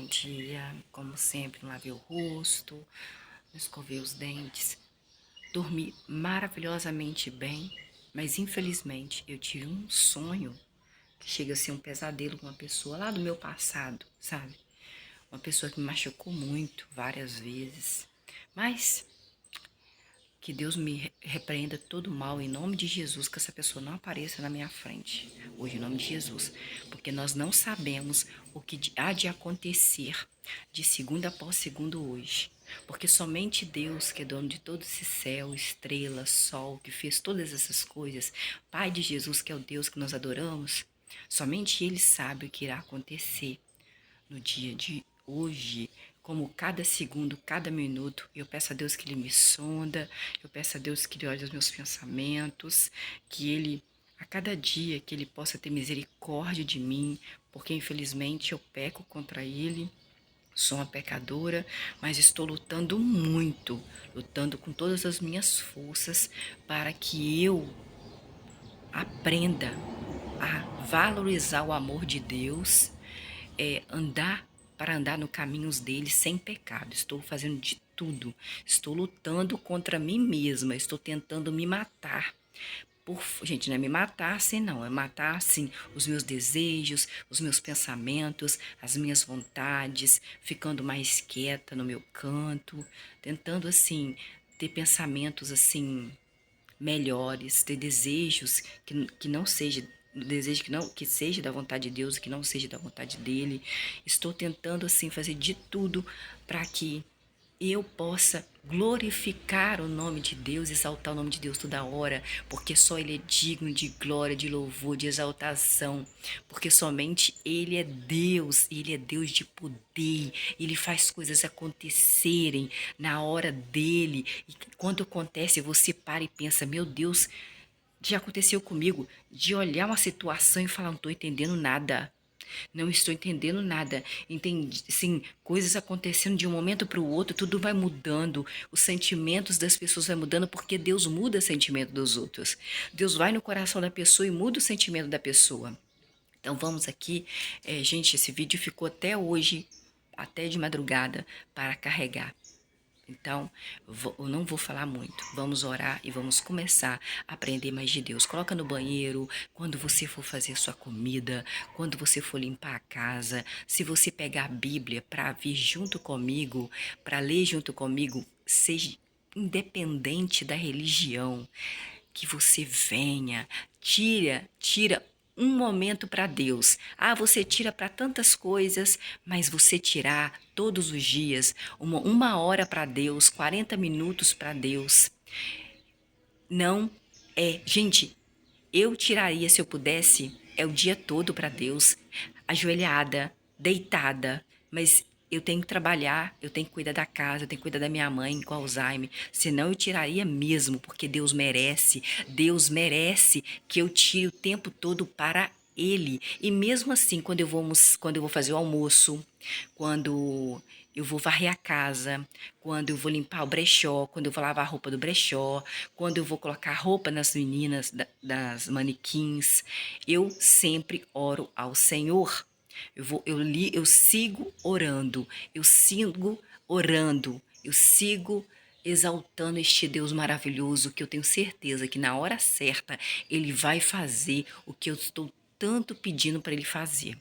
dia. Como sempre, não lavei o rosto, não escovei os dentes. Dormi maravilhosamente bem, mas infelizmente eu tive um sonho que chega a ser um pesadelo com uma pessoa lá do meu passado, sabe? Uma pessoa que me machucou muito, várias vezes. Mas que Deus me repreenda todo mal em nome de Jesus, que essa pessoa não apareça na minha frente, hoje em nome de Jesus, porque nós não sabemos o que há de acontecer de segunda após segunda hoje, porque somente Deus, que é dono de todo esse céu, estrelas, sol, que fez todas essas coisas, Pai de Jesus, que é o Deus que nós adoramos, somente Ele sabe o que irá acontecer no dia de hoje, como cada segundo, cada minuto, eu peço a Deus que Ele me sonda, eu peço a Deus que Ele olhe os meus pensamentos, que Ele, a cada dia, que Ele possa ter misericórdia de mim, porque infelizmente eu peco contra Ele, sou uma pecadora, mas estou lutando muito, lutando com todas as minhas forças para que eu aprenda a valorizar o amor de Deus, andar para andar no caminhos dele sem pecado. Estou fazendo de tudo. Estou lutando contra mim mesma. Estou tentando me matar. Gente, não é me matar assim, não. É matar, assim, os meus desejos, os meus pensamentos, as minhas vontades, ficando mais quieta no meu canto, tentando, assim, ter pensamentos, assim, melhores, ter desejos que não seja desejo que seja da vontade de Deus e que não seja da vontade dele. Estou tentando assim fazer de tudo para que eu possa glorificar o nome de Deus, exaltar o nome de Deus toda hora, porque só Ele é digno de glória, de louvor, de exaltação, porque somente Ele é Deus de poder, Ele faz coisas acontecerem na hora dele, e quando acontece você para e pensa, meu Deus, já aconteceu comigo, de olhar uma situação e falar, não estou entendendo nada. Não estou entendendo nada. Entendi, sim, coisas acontecendo de um momento para o outro, tudo vai mudando. Os sentimentos das pessoas vai mudando porque Deus muda o sentimento dos outros. Deus vai no coração da pessoa e muda o sentimento da pessoa. Então vamos aqui, gente, esse vídeo ficou até hoje, até de madrugada, para carregar. Então, eu não vou falar muito. Vamos orar e vamos começar a aprender mais de Deus. Coloca no banheiro, quando você for fazer sua comida, quando você for limpar a casa, se você pegar a Bíblia para vir junto comigo, para ler junto comigo, seja independente da religião, que você venha, tira um momento para Deus. Ah, você tira para tantas coisas, mas você tirar todos os dias uma hora para Deus, 40 minutos para Deus, não é. Gente, eu tiraria se eu pudesse, é o dia todo para Deus, ajoelhada, deitada, mas eu tenho que trabalhar, eu tenho que cuidar da casa, eu tenho que cuidar da minha mãe com Alzheimer, senão eu tiraria mesmo, porque Deus merece que eu tire o tempo todo para Ele. E mesmo assim, quando eu vou fazer o almoço, quando eu vou varrer a casa, quando eu vou limpar o brechó, quando eu vou lavar a roupa do brechó, quando eu vou colocar roupa nas meninas, das manequins, eu sempre oro ao Senhor. Eu sigo orando, eu sigo exaltando este Deus maravilhoso que eu tenho certeza que na hora certa Ele vai fazer o que eu estou tanto pedindo para Ele fazer.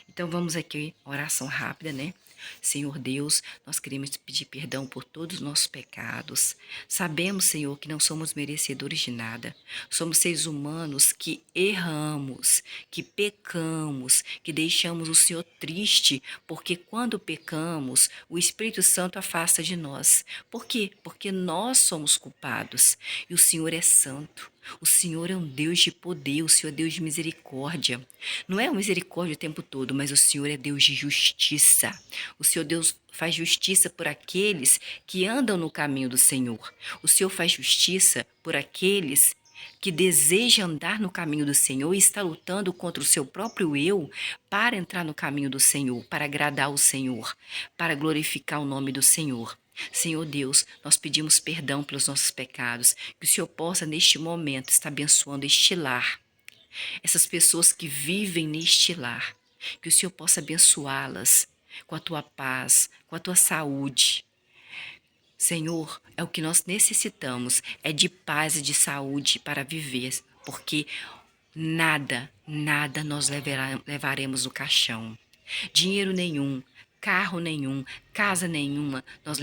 Então vamos aqui, oração rápida, né? Senhor Deus, nós queremos te pedir perdão por todos os nossos pecados. Sabemos, Senhor, que não somos merecedores de nada. Somos seres humanos que erramos, que pecamos, que deixamos o Senhor triste, porque quando pecamos, o Espírito Santo afasta de nós. Por quê? Porque nós somos culpados e o Senhor é santo. O Senhor é um Deus de poder, o Senhor é Deus de misericórdia. Não é uma misericórdia o tempo todo, mas o Senhor é Deus de justiça. O Senhor Deus faz justiça por aqueles que andam no caminho do Senhor. O Senhor faz justiça por aqueles que desejam andar no caminho do Senhor e está lutando contra o seu próprio eu para entrar no caminho do Senhor, para agradar o Senhor, para glorificar o nome do Senhor. Senhor Deus, nós pedimos perdão pelos nossos pecados, que o Senhor possa neste momento estar abençoando este lar, essas pessoas que vivem neste lar, que o Senhor possa abençoá-las, com a tua paz, com a tua saúde. Senhor, é o que nós necessitamos, é de paz e de saúde para viver, porque nada nós levaremos no caixão. Dinheiro nenhum, carro nenhum, casa nenhuma nós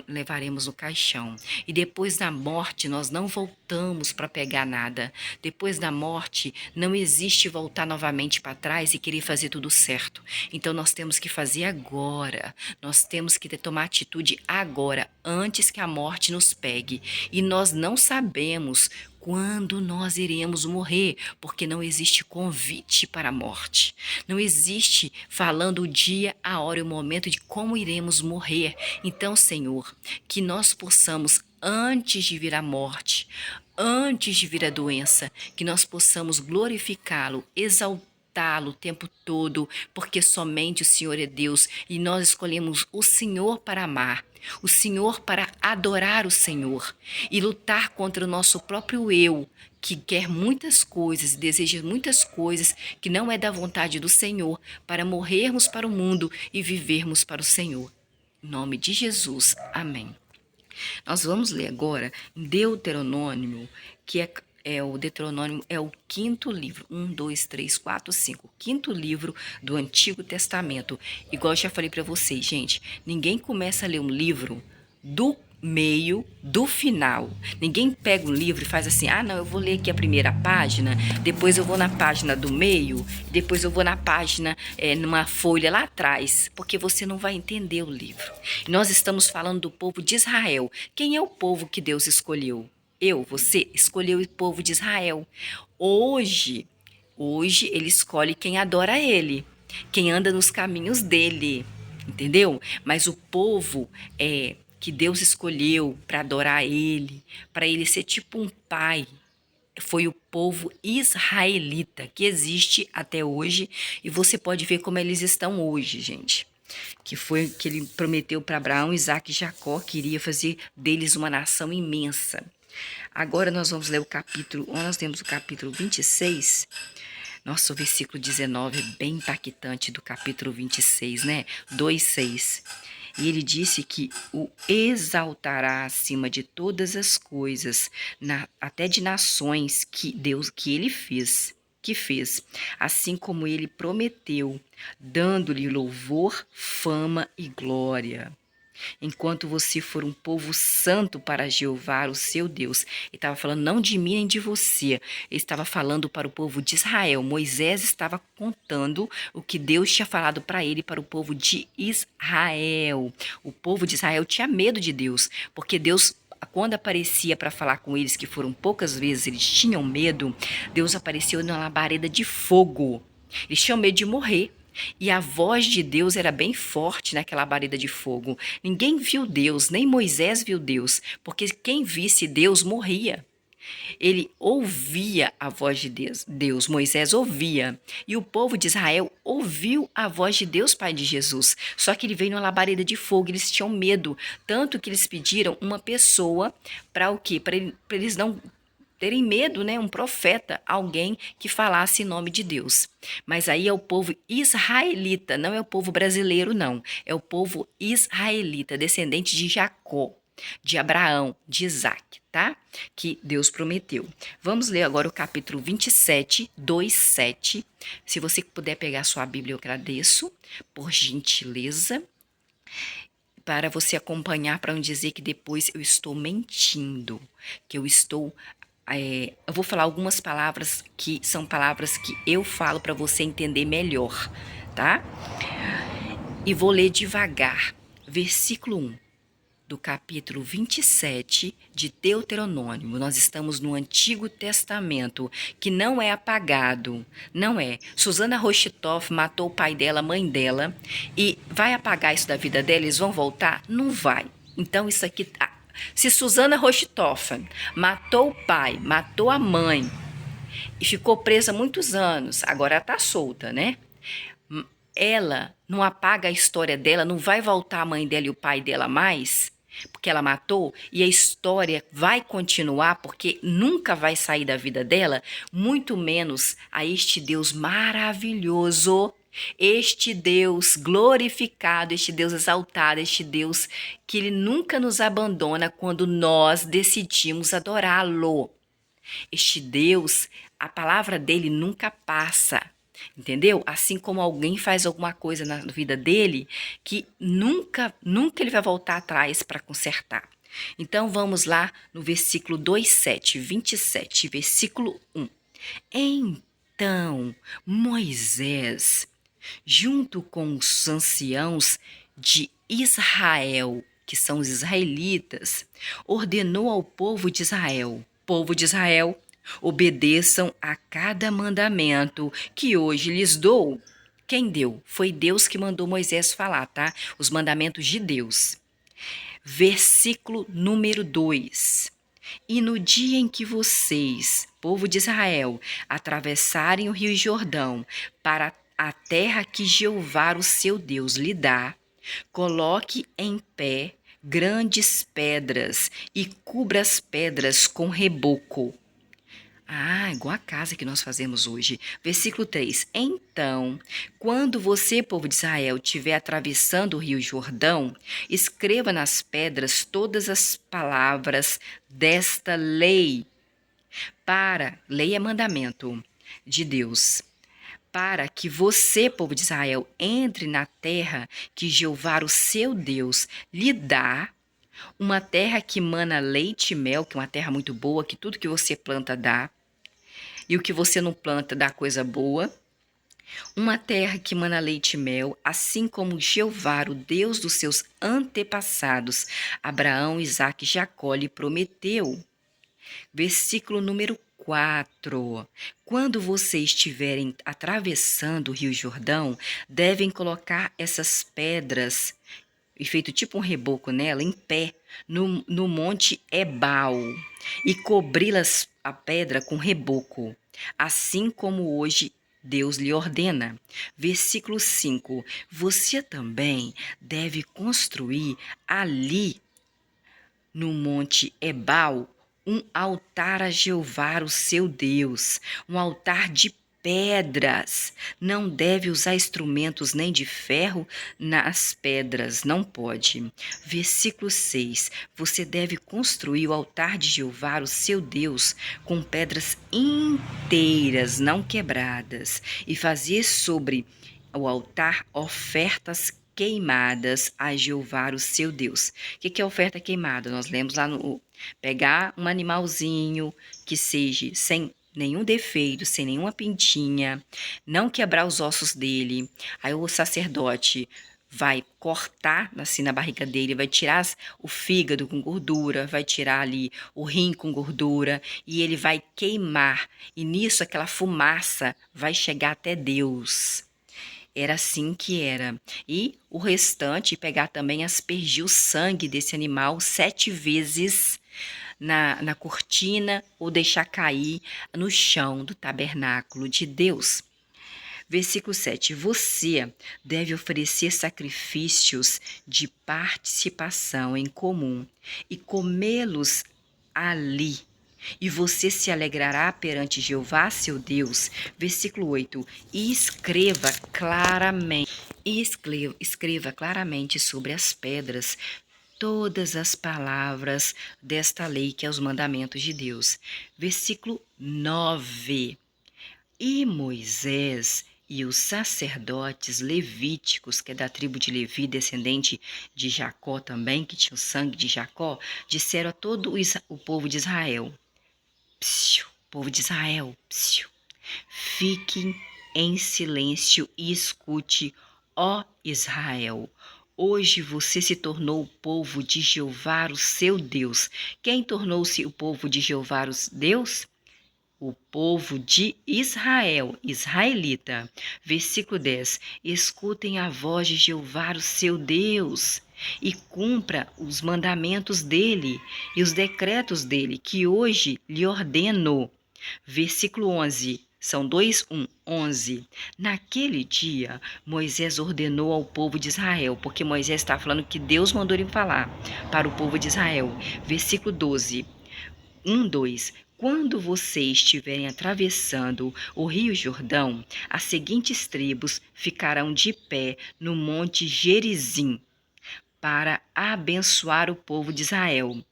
levaremos no caixão. E depois da morte nós não voltamos para pegar nada. Depois da morte não existe voltar novamente para trás e querer fazer tudo certo. Então nós temos que fazer agora. Nós temos que tomar atitude agora, antes que a morte nos pegue. E nós não sabemos quando nós iremos morrer, porque não existe convite para a morte. Não existe falando o dia, a hora e o momento de como iremos morrer. Então, Senhor, que nós possamos, antes de vir a morte, antes de vir a doença, que nós possamos glorificá-lo, exaltá-lo o tempo todo, porque somente o Senhor é Deus e nós escolhemos o Senhor para amar, o Senhor para adorar o Senhor e lutar contra o nosso próprio eu, que quer muitas coisas, deseja muitas coisas que não é da vontade do Senhor, para morrermos para o mundo e vivermos para o Senhor. Em nome de Jesus, amém. Nós vamos ler agora em Deuteronômio, que o Deuteronômio é o quinto livro, 1, 2, 3, 4, 5, o quinto livro do Antigo Testamento. Igual eu já falei para vocês, gente, ninguém começa a ler um livro do meio, do final. Ninguém pega um livro e faz assim, ah não, eu vou ler aqui a primeira página, depois eu vou na página do meio, depois eu vou na página, numa folha lá atrás, porque você não vai entender o livro. Nós estamos falando do povo de Israel. Quem é o povo que Deus escolheu? Você, escolheu o povo de Israel. Hoje ele escolhe quem adora ele, quem anda nos caminhos dele, entendeu? Mas o povo que Deus escolheu para adorar ele, para ele ser tipo um pai, foi o povo israelita, que existe até hoje, e você pode ver como eles estão hoje, gente. Que foi que ele prometeu para Abraão, Isaac e Jacó, que iria fazer deles uma nação imensa. Agora nós vamos ler nós temos o capítulo 26. Nossa, o versículo 19 é bem impactante do capítulo 26, né? 2:6. E ele disse que o exaltará acima de todas as coisas, até de nações que ele fez, assim como ele prometeu, dando-lhe louvor, fama e glória. Enquanto você for um povo santo para Jeová, o seu Deus. Ele estava falando não de mim nem de você. Ele estava falando para o povo de Israel. Moisés estava contando o que Deus tinha falado para ele, para o povo de Israel. O povo de Israel tinha medo de Deus, porque Deus, quando aparecia para falar com eles, que foram poucas vezes, eles tinham medo. Deus apareceu numa labareda de fogo. Eles tinham medo de morrer. E a voz de Deus era bem forte naquela labareda de fogo. Ninguém viu Deus, nem Moisés viu Deus, porque quem visse Deus morria. Ele ouvia a voz de Deus, Moisés ouvia. E o povo de Israel ouviu a voz de Deus, Pai de Jesus. Só que ele veio numa labareda de fogo, eles tinham medo. Tanto que eles pediram uma pessoa para o quê? Para eles não terem medo, né? Um profeta, alguém que falasse em nome de Deus. Mas aí é o povo israelita, não é o povo brasileiro, não. É o povo israelita, descendente de Jacó, de Abraão, de Isaac, tá? Que Deus prometeu. Vamos ler agora o capítulo 27, 2:7. Se você puder pegar sua Bíblia, eu agradeço, por gentileza, para você acompanhar, para não dizer que depois eu estou mentindo, que eu estou... eu vou falar algumas palavras que são palavras que eu falo para você entender melhor, tá? E vou ler devagar. Versículo 1 do capítulo 27 de Deuteronômio. Nós estamos no Antigo Testamento, que não é apagado, não é. Susana Rochetoff matou o pai dela, a mãe dela, e vai apagar isso da vida dela? Eles vão voltar? Não vai. Então isso aqui... Se Susana Rochetoff matou o pai, matou a mãe e ficou presa muitos anos, agora ela está solta, né? Ela não apaga a história dela, não vai voltar a mãe dela e o pai dela mais, porque ela matou, e a história vai continuar, porque nunca vai sair da vida dela, muito menos a este Deus maravilhoso Este Deus glorificado, este Deus exaltado, este Deus que ele nunca nos abandona quando nós decidimos adorá-lo. Este Deus, a palavra dele nunca passa, entendeu? Assim como alguém faz alguma coisa na vida dele que nunca ele vai voltar atrás para consertar. Então vamos lá no versículo 27, versículo 1. Então Moisés, junto com os anciãos de Israel, que são os israelitas, ordenou ao povo de Israel: povo de Israel, obedeçam a cada mandamento que hoje lhes dou. Quem deu? Foi Deus que mandou Moisés falar, tá? Os mandamentos de Deus. Versículo número 2. E no dia em que vocês, povo de Israel, atravessarem o rio Jordão para a terra que Jeová, o seu Deus, lhe dá, coloque em pé grandes pedras e cubra as pedras com reboco. Igual a casa que nós fazemos hoje. Versículo 3. Então, quando você, povo de Israel, estiver atravessando o rio Jordão, escreva nas pedras todas as palavras desta lei. Lei é mandamento de Deus. Para que você, povo de Israel, entre na terra que Jeová, o seu Deus, lhe dá, uma terra que mana leite e mel, que é uma terra muito boa, que tudo que você planta dá, e o que você não planta dá coisa boa. Uma terra que mana leite e mel, assim como Jeová, o Deus dos seus antepassados, Abraão, Isaque e Jacó, lhe prometeu. Versículo número 4. Quando vocês estiverem atravessando o rio Jordão, devem colocar essas pedras, e feito tipo um reboco nela, em pé, no monte Ebal, e cobri-las a pedra com reboco, assim como hoje Deus lhe ordena. Versículo 5. Você também deve construir ali no monte Ebal um altar a Jeová, o seu Deus, um altar de pedras. Não deve usar instrumentos nem de ferro nas pedras, não pode. Versículo 6. Você deve construir o altar de Jeová, o seu Deus, com pedras inteiras, não quebradas, e fazer sobre o altar ofertas queimadas a Jeová, o seu Deus. O que é oferta queimada? Nós lemos lá no... Pegar um animalzinho que seja sem nenhum defeito, sem nenhuma pintinha, não quebrar os ossos dele. Aí o sacerdote vai cortar assim na barriga dele, vai tirar o fígado com gordura, vai tirar ali o rim com gordura e ele vai queimar. E nisso aquela fumaça vai chegar até Deus. Era assim que era. E o restante, pegar também, aspergir o sangue desse animal 7 vezes na cortina ou deixar cair no chão do tabernáculo de Deus. Versículo 7. Você deve oferecer sacrifícios de participação em comum e comê-los ali. E você se alegrará perante Jeová, seu Deus. Versículo 8. E escreva claramente sobre as pedras todas as palavras desta lei, que é os mandamentos de Deus. Versículo 9. E Moisés e os sacerdotes levíticos, que é da tribo de Levi, descendente de Jacó também, que tinha o sangue de Jacó, disseram a todo o povo de Israel: Psiu, povo de Israel, psiu, fiquem em silêncio e escute, ó Israel. Hoje você se tornou o povo de Jeová, o seu Deus. Quem tornou-se o povo de Jeová, o Deus? O povo de Israel, israelita. Versículo 10. Escutem a voz de Jeová, o seu Deus, e cumpra os mandamentos dele e os decretos dele, que hoje lhe ordeno. Versículo 11. São 2, 1, 11. Naquele dia, Moisés ordenou ao povo de Israel, porque Moisés está falando que Deus mandou ele falar para o povo de Israel. Versículo 12. 1, 2. quando vocês estiverem atravessando o rio Jordão, as seguintes tribos ficarão de pé no monte Gerizim para abençoar o povo de Israel.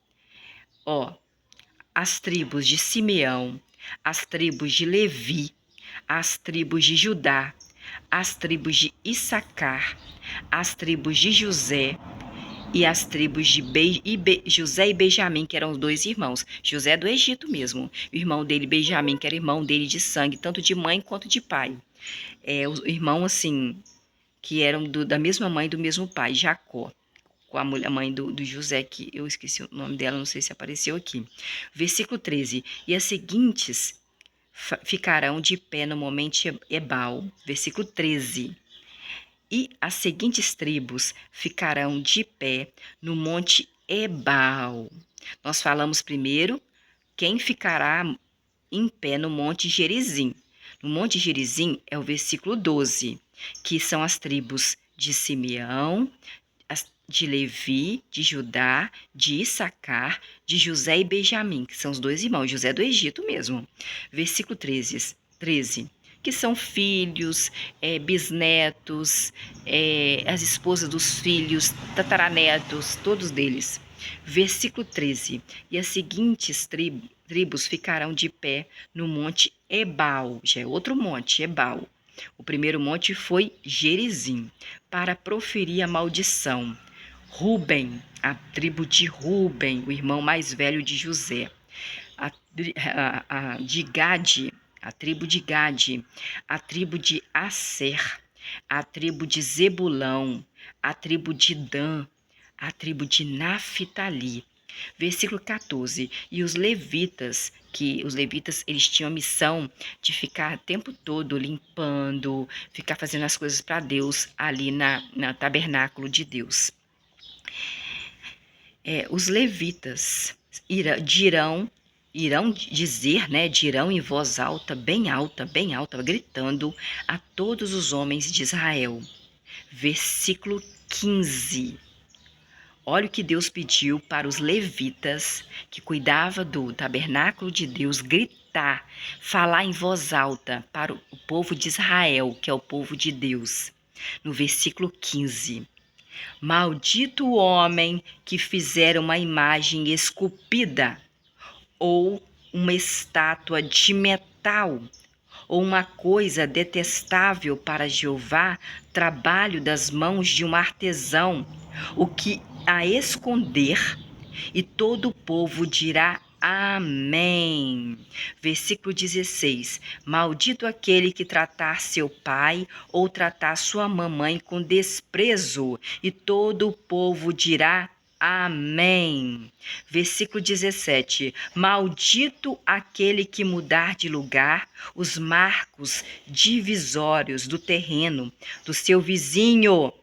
Ó, as tribos de Simeão, as tribos de Levi, as tribos de Judá, as tribos de Issacar, as tribos de José e as tribos de José e Benjamim, que eram os dois irmãos. José do Egito mesmo, o irmão dele, Benjamim, que era irmão dele de sangue, tanto de mãe quanto de pai. O irmão, assim, que eram da mesma mãe e do mesmo pai, Jacó, com a mãe do José, que eu esqueci o nome dela, não sei se apareceu aqui. Versículo 13. E as seguintes ficarão de pé no monte Ebal. Versículo 13. E as seguintes tribos ficarão de pé no monte Ebal. Nós falamos primeiro quem ficará em pé no monte Gerizim. No monte Gerizim é o versículo 12, que são as tribos de Simeão, de Levi, de Judá, de Issacar, de José e Benjamim, que são os dois irmãos, José do Egito mesmo. Versículo 13, que são filhos, bisnetos, as esposas dos filhos, tataranetos, todos deles. Versículo 13, e as seguintes tribos ficarão de pé no monte Ebal, já é outro monte, Ebal. O primeiro monte foi Gerizim, para proferir a maldição. Ruben, a tribo de Ruben, o irmão mais velho de José. De Gade, a tribo de Gade. A tribo de Asser, a tribo de Zebulão, a tribo de Dan, a tribo de Naftali. Versículo 14. E os levitas, eles tinham a missão de ficar o tempo todo limpando, ficar fazendo as coisas para Deus ali na tabernáculo de Deus. Os levitas dirão dizer, né, dirão em voz alta, bem alta, gritando a todos os homens de Israel. Versículo 15. Olha o que Deus pediu para os levitas, que cuidavam do tabernáculo de Deus, gritar, falar em voz alta para o povo de Israel, que é o povo de Deus. No versículo 15. Maldito o homem que fizer uma imagem esculpida, ou uma estátua de metal, ou uma coisa detestável para Jeová, trabalho das mãos de um artesão, o que a esconder, e todo o povo dirá amém. Versículo 16. Maldito aquele que tratar seu pai ou tratar sua mamãe com desprezo, e todo o povo dirá amém. Versículo 17. Maldito aquele que mudar de lugar os marcos divisórios do terreno do seu vizinho,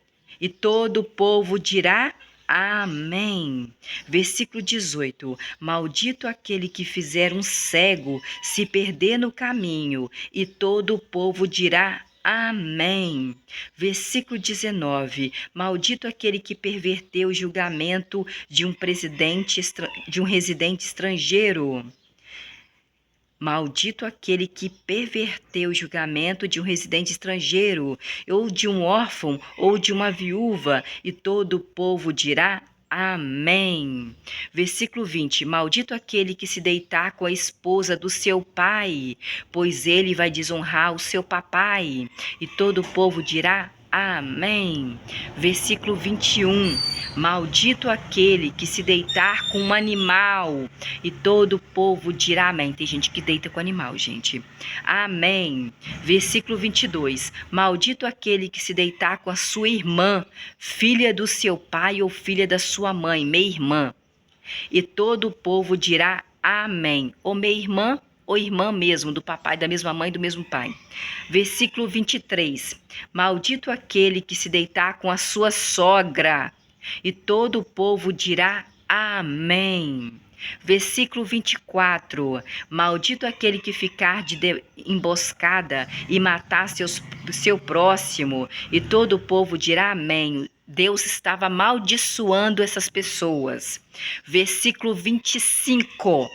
e todo o povo dirá amém. Versículo 18. Maldito aquele que fizer um cego se perder no caminho, e todo o povo dirá amém. Versículo 19. Maldito aquele que perverteu o julgamento de um residente estrangeiro. Maldito aquele que perverteu o julgamento de um residente estrangeiro, ou de um órfão, ou de uma viúva, e todo o povo dirá amém. Versículo 20. Maldito aquele que se deitar com a esposa do seu pai, pois ele vai desonrar o seu papai, e todo o povo dirá amém. Versículo 21. Maldito aquele que se deitar com um animal, e todo o povo dirá amém. Tem gente que deita com animal, gente. Amém. Versículo 22. Maldito aquele que se deitar com a sua irmã, filha do seu pai ou filha da sua mãe, meia-irmã, e todo o povo dirá amém. Ou meia-irmã, ou irmã mesmo, do papai, da mesma mãe, do mesmo pai. Versículo 23. Maldito aquele que se deitar com a sua sogra, e todo o povo dirá amém. Versículo 24. Maldito aquele que ficar de emboscada e matar seu próximo, e todo o povo dirá amém. Deus estava amaldiçoando essas pessoas. Versículo 25.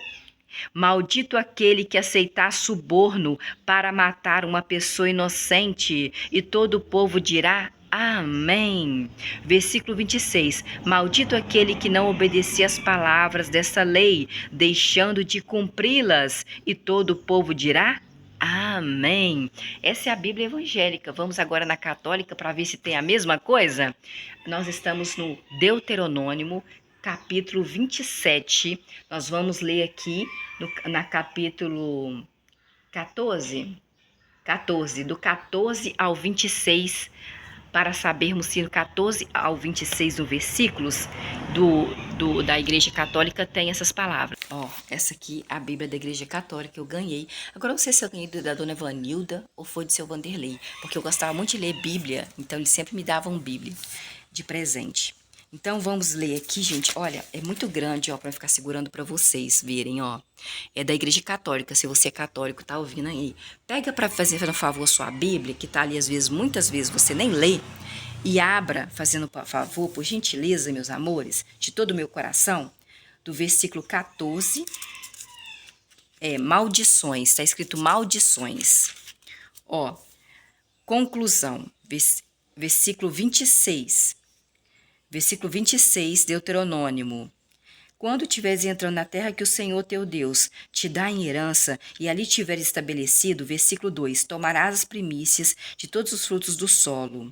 Maldito aquele que aceitar suborno para matar uma pessoa inocente, e todo o povo dirá amém. Versículo 26. Maldito aquele que não obedecer às palavras dessa lei, deixando de cumpri-las, e todo o povo dirá amém. Essa é a Bíblia evangélica. Vamos agora na católica para ver se tem a mesma coisa? Nós estamos no Deuteronômio, capítulo 27. Nós vamos ler aqui na capítulo 14, do 14 ao 26, para sabermos se no 14 ao 26 no versículos da Igreja Católica tem essas palavras. Ó, essa aqui é a Bíblia da Igreja Católica, eu ganhei. Agora eu não sei se eu ganhei da Dona Vanilda ou foi do seu Vanderlei, porque eu gostava muito de ler Bíblia, então eles sempre me davam Bíblia de presente. Então vamos ler aqui, gente. Olha, é muito grande, ó, para ficar segurando para vocês verem, ó. É da Igreja Católica. Se você é católico, tá ouvindo aí. Pega para fazer, por favor, sua Bíblia, que tá ali às vezes, muitas vezes você nem lê, e abra, fazendo por favor, por gentileza, meus amores, de todo o meu coração, do versículo 14, maldições. Está escrito maldições. Ó, conclusão, versículo 26. Versículo 26, Deuteronômio. Quando tiveres entrando na terra que o Senhor teu Deus te dá em herança, e ali tiveres estabelecido, versículo 2, tomarás as primícias de todos os frutos do solo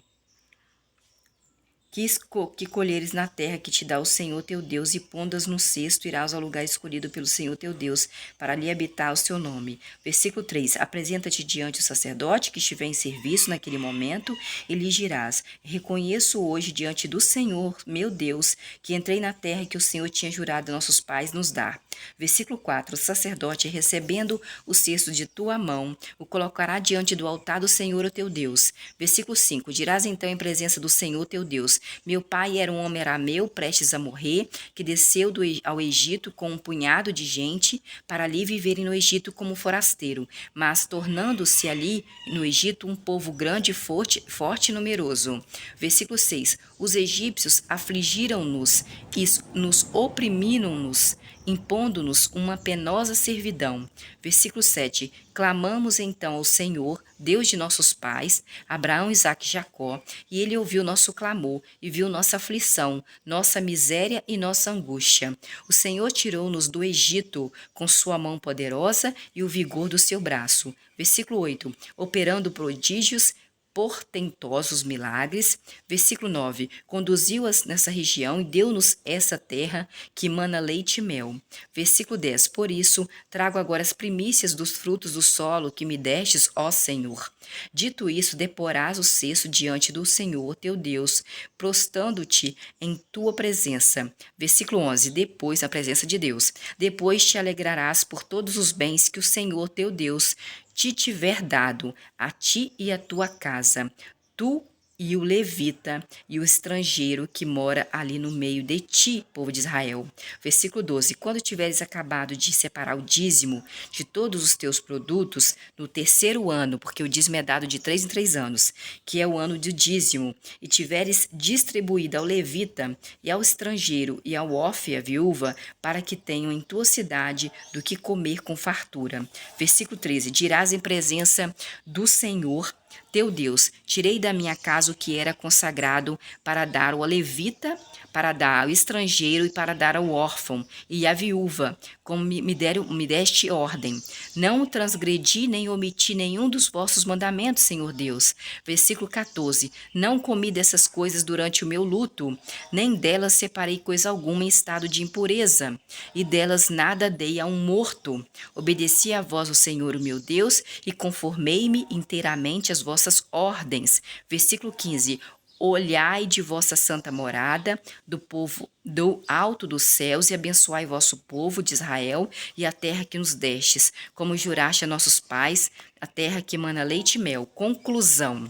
que colheres na terra que te dá o Senhor teu Deus, e pondas no cesto, irás ao lugar escolhido pelo Senhor teu Deus, para ali habitar o seu nome. Versículo 3. Apresenta-te diante o sacerdote que estiver em serviço naquele momento, e lhe dirás: reconheço hoje diante do Senhor, meu Deus, que entrei na terra que o Senhor tinha jurado a nossos pais nos dar. Versículo 4. O sacerdote, recebendo o cesto de tua mão, o colocará diante do altar do Senhor, o teu Deus. Versículo 5. Dirás então em presença do Senhor, teu Deus: meu pai era um homem arameu, prestes a morrer, que desceu ao Egito com um punhado de gente, para ali viverem no Egito como forasteiro, mas tornando-se ali no Egito um povo grande, forte e numeroso. Versículo 6. Os egípcios afligiram-nos e nos oprimiram-nos, impondo-nos uma penosa servidão. Versículo 7. Clamamos então ao Senhor, Deus de nossos pais, Abraão, Isaque e Jacó, e ele ouviu nosso clamor e viu nossa aflição, nossa miséria e nossa angústia. O Senhor tirou-nos do Egito com sua mão poderosa e o vigor do seu braço. Versículo 8. Operando prodígios, portentosos milagres. Versículo 9. Conduziu-as nessa região e deu-nos essa terra que mana leite e mel. Versículo 10. Por isso, trago agora as primícias dos frutos do solo que me destes, ó Senhor. Dito isso, deporás o cesto diante do Senhor, teu Deus, prostrando-te em tua presença. Versículo 11. Depois, na presença de Deus. Depois te alegrarás por todos os bens que o Senhor, teu Deus, te tiver dado, a ti e a tua casa, tu e o levita e o estrangeiro que mora ali no meio de ti, povo de Israel. Versículo 12. Quando tiveres acabado de separar o dízimo de todos os teus produtos, no terceiro ano, porque o dízimo é dado de 3 em 3 anos, que é o ano do dízimo, e tiveres distribuído ao levita e ao estrangeiro e ao órfão e à viúva, para que tenham em tua cidade do que comer com fartura. Versículo 13. Dirás em presença do Senhor teu Deus: tirei da minha casa o que era consagrado para dar ao levita, para dar ao estrangeiro e para dar ao órfão e à viúva, como me deste ordem. Não transgredi nem omiti nenhum dos vossos mandamentos, Senhor Deus. Versículo 14. Não comi dessas coisas durante o meu luto, nem delas separei coisa alguma em estado de impureza, e delas nada dei a um morto. Obedeci a vós, o Senhor, o meu Deus, e conformei-me inteiramente às vossas ordens. Versículo 15. Olhai de vossa santa morada, do povo do alto dos céus, e abençoai vosso povo de Israel e a terra que nos destes, como juraste a nossos pais, a terra que emana leite e mel. Conclusão.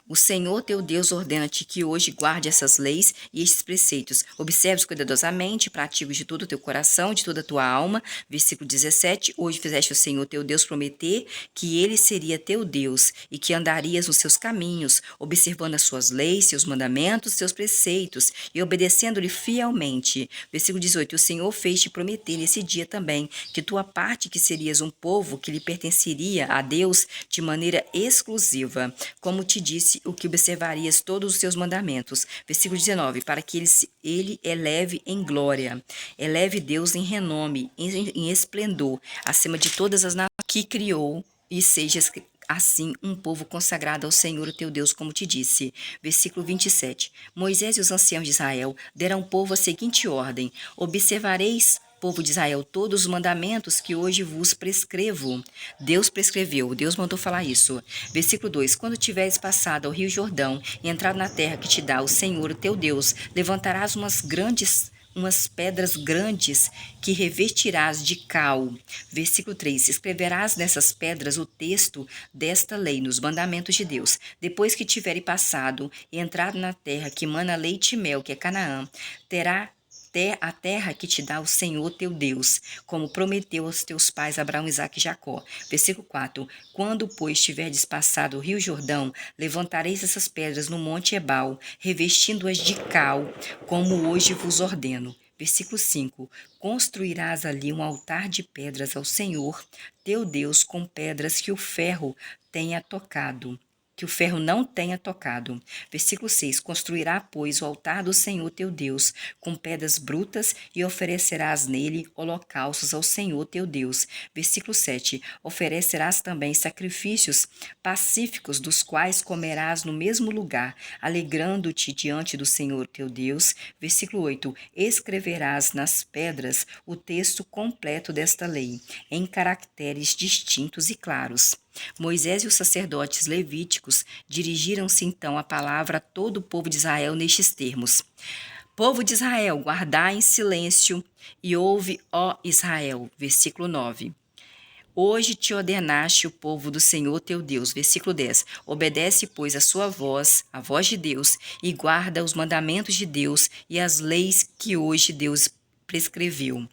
O Senhor teu Deus ordena-te que hoje guarde essas leis e estes preceitos. Observe-os cuidadosamente, pratique-os de todo o teu coração, de toda a tua alma. Versículo 17. Hoje fizeste o Senhor teu Deus prometer que ele seria teu Deus e que andarias nos seus caminhos, observando as suas leis, seus mandamentos, seus preceitos e obedecendo-lhe fielmente. Versículo 18. O Senhor fez-te prometer nesse dia também que tua parte, que serias um povo que lhe pertenceria a Deus de maneira exclusiva, como te disse, o que observarias todos os seus mandamentos. Versículo 19, para que ele eleve em glória, eleve Deus em renome, em esplendor, acima de todas as nações que criou, e sejas assim um povo consagrado ao Senhor, o teu Deus, como te disse. Versículo 27. Moisés e os anciãos de Israel deram ao povo a seguinte ordem: observareis, povo de Israel, todos os mandamentos que hoje vos prescrevo. Deus prescreveu, Deus mandou falar isso. Versículo 2. Quando tiveres passado ao rio Jordão e entrado na terra que te dá o Senhor, o teu Deus, levantarás umas pedras grandes que revestirás de cal. Versículo 3. Escreverás nessas pedras o texto desta lei, nos mandamentos de Deus. Depois que tiverem passado e entrado na terra que mana leite e mel, que é Canaã, terá a terra que te dá o Senhor teu Deus, como prometeu aos teus pais Abraão, Isaque e Jacó. Versículo 4. Quando, pois, tiverdes passado o rio Jordão, levantareis essas pedras no monte Ebal, revestindo-as de cal, como hoje vos ordeno. Versículo 5. Construirás ali um altar de pedras ao Senhor, teu Deus, com pedras que o ferro tenha tocado, que o ferro não tenha tocado. Versículo 6. Construirá, pois, o altar do Senhor teu Deus com pedras brutas e oferecerás nele holocaustos ao Senhor teu Deus. Versículo 7. Oferecerás também sacrifícios pacíficos, dos quais comerás no mesmo lugar, alegrando-te diante do Senhor teu Deus. Versículo 8. Escreverás nas pedras o texto completo desta lei, em caracteres distintos e claros. Moisés e os sacerdotes levíticos dirigiram-se então a palavra a todo o povo de Israel nestes termos: Povo de Israel, guardai em silêncio e ouve, ó Israel. Versículo 9. Hoje te ordenaste o povo do Senhor teu Deus. Versículo 10. Obedece, pois, a sua voz, a voz de Deus, e guarda os mandamentos de Deus e as leis que hoje Deus prescreveu.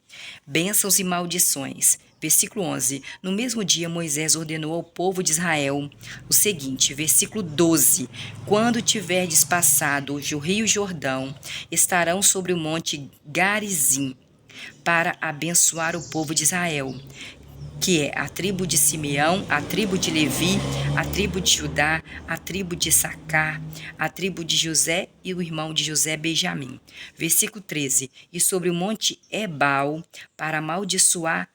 Bênçãos e maldições. Versículo 11. No mesmo dia, Moisés ordenou ao povo de Israel o seguinte, versículo 12. Quando tiverdes passado o rio Jordão, estarão sobre o monte Garizim, para abençoar o povo de Israel, que é a tribo de Simeão, a tribo de Levi, a tribo de Judá, a tribo de Issacar, a tribo de José e o irmão de José, Benjamim. Versículo 13. E sobre o monte Ebal, para amaldiçoar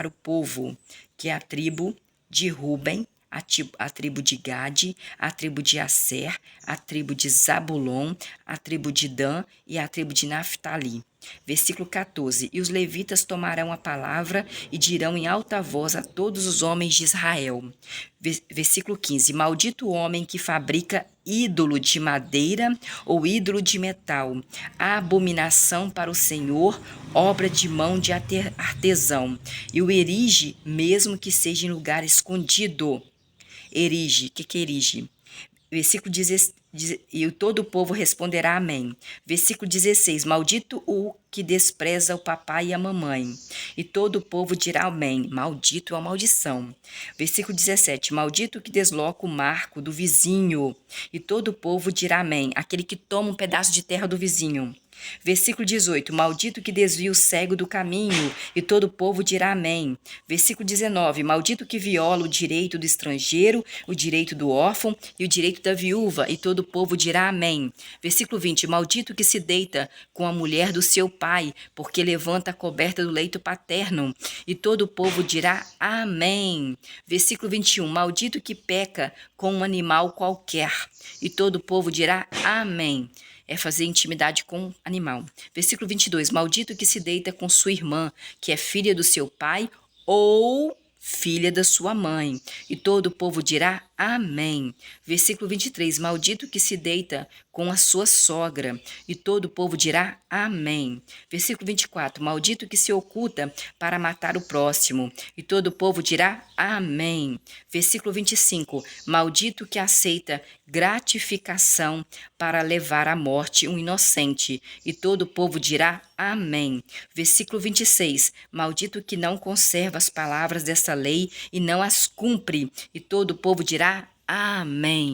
o povo, que é a tribo de Ruben, a tribo de Gade, a tribo de Asser, a tribo de Zabulon, a tribo de Dan e a tribo de Naftali. Versículo 14. E os levitas tomarão a palavra e dirão em alta voz a todos os homens de Israel. Versículo 15. Maldito o homem que fabrica ídolo de madeira ou ídolo de metal, a abominação para o Senhor, obra de mão de artesão, e o erige, mesmo que seja em lugar escondido. Erige, o que erige? Versículo 16, e todo o povo responderá amém. Versículo 16, maldito o que despreza o papai e a mamãe. E todo o povo dirá amém. Maldito é a maldição. Versículo 17, maldito o que desloca o marco do vizinho. E todo o povo dirá amém. Aquele que toma um pedaço de terra do vizinho. Versículo 18, maldito que desvia o cego do caminho, e todo o povo dirá amém. Versículo 19, maldito que viola o direito do estrangeiro, o direito do órfão e o direito da viúva, e todo o povo dirá amém. Versículo 20, maldito que se deita com a mulher do seu pai, porque levanta a coberta do leito paterno, e todo o povo dirá amém. Versículo 21, maldito que peca com um animal qualquer, e todo o povo dirá amém. É fazer intimidade com animal. Versículo 22, maldito que se deita com sua irmã, que é filha do seu pai, ou filha da sua mãe. E todo o povo dirá amém. Versículo 23, maldito que se deita com a sua sogra. E todo o povo dirá amém. Versículo 24, maldito que se oculta para matar o próximo. E todo o povo dirá amém. Versículo 25, maldito que aceita gratificação para levar à morte um inocente. E todo o povo dirá amém. Versículo 26, maldito que não conserva as palavras desta lei e não as cumpre. E todo o povo dirá amém.